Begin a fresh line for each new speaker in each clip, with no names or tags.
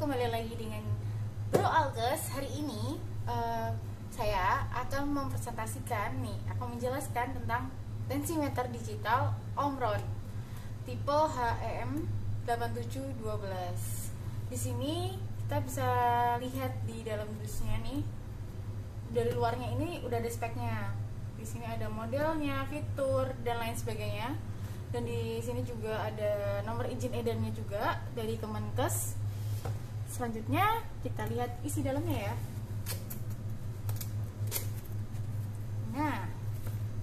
kembali lagi dengan Bro Alges. Hari ini saya akan mempresentasikan akan menjelaskan tentang tensimeter digital Omron tipe HEM 8712. Di sini kita bisa lihat di dalam dusnya nih. Dari luarnya ini udah ada speknya. Di sini ada modelnya, fitur dan lain sebagainya. Dan di sini juga ada nomor izin edarnya juga dari Kemenkes. Selanjutnya kita lihat isi dalamnya ya. Nah,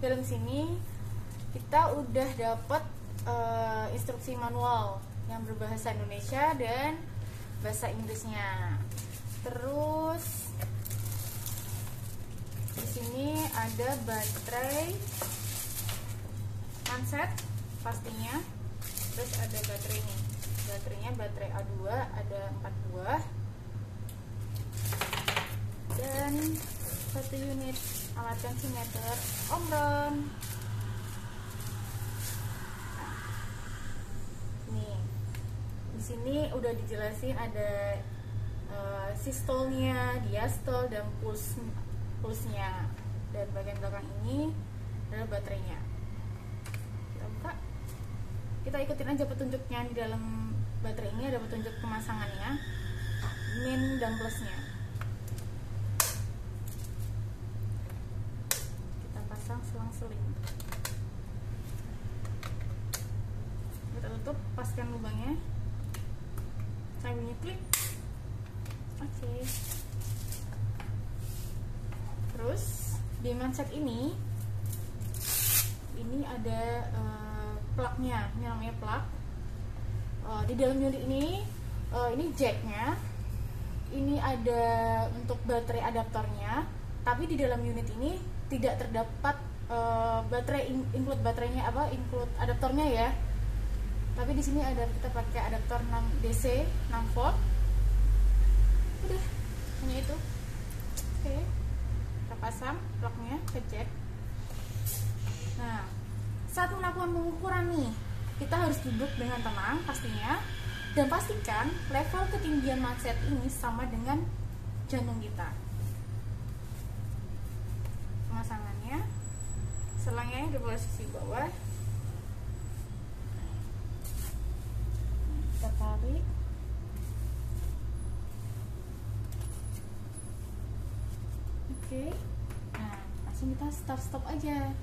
dalam sini kita udah dapat instruksi manual yang berbahasa Indonesia dan bahasa Inggrisnya. Terus di sini ada baterai handset pastinya, terus ada baterainya baterai A2, ada 4 buah dan 1 unit alat tensimeter Omron. Nih, di sini udah dijelasin ada sistolnya, diastol dan pulsnya, dan bagian belakang ini adalah baterainya. Kita ikutin aja petunjuknya. Di dalam baterai ini ada petunjuk pemasangannya, min dan plusnya. Kita pasang selang-seling. Kita tutup, paskan lubangnya. Saya bunyi klik. Oke. Terus di mindset ini ada plugnya, ini namanya plug. Di dalam unit ini jacknya, ini ada untuk baterai adaptornya, tapi di dalam unit ini tidak terdapat baterai include baterainya include adaptornya ya. Tapi di sini ada, kita pakai adaptor 6 DC 6 volt. Udah, hanya itu. Oke, kita pasang plugnya ke jack. Nah, saat melakukan pengukuran nih, kita harus duduk dengan tenang pastinya, dan pastikan level ketinggian mindset ini sama dengan jantung kita. Pemasangannya, selangnya di posisi bawah, kita tarik. Oke, nah langsung kita stop aja.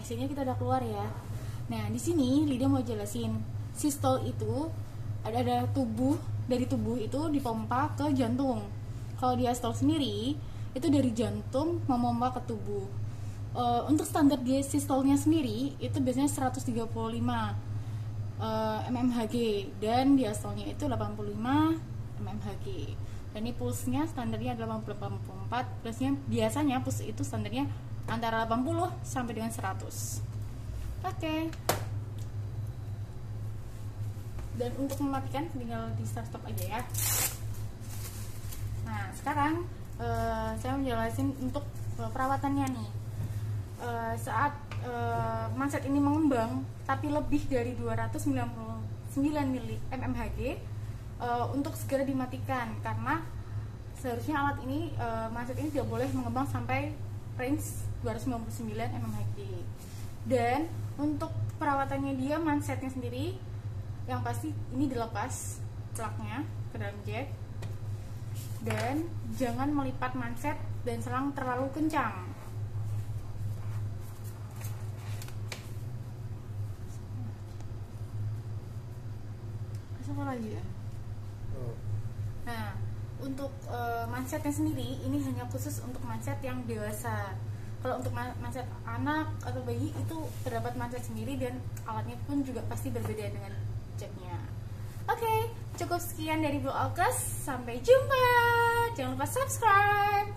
Hasilnya kita udah keluar ya. Nah, di sini Lydia mau jelasin, sistol itu ada tubuh, dari tubuh itu dipompa ke jantung. Kalau diastol sendiri itu dari jantung memompa ke tubuh. Untuk standar sistolnya sendiri itu biasanya 135 mmHg dan diastolnya itu 85 mmHg. Dan ini pulsnya standarnya 84, plusnya biasanya puls itu standarnya antara 80 sampai dengan 100. Oke. Dan untuk mematikan tinggal di start stop aja ya. Nah, sekarang saya menjelaskan untuk perawatannya nih. Saat mindset ini mengembang tapi lebih dari 299 mmHg, untuk segera dimatikan, karena seharusnya alat ini mindset ini tidak boleh mengembang sampai range 299 mmHg. Dan untuk perawatannya dia, mindsetnya sendiri yang pasti ini dilepas plugnya ke dalam jack, dan jangan melipat mindset dan selang terlalu kencang. Apa lagi ya? Nah, untuk mindsetnya sendiri ini hanya khusus untuk mindset yang dewasa. Kalau untuk mindset anak atau bayi itu terdapat mindset sendiri dan alatnya pun juga pasti berbeda dengan jacknya. Oke, cukup sekian dari Blue Alkes. Sampai jumpa. Jangan lupa subscribe.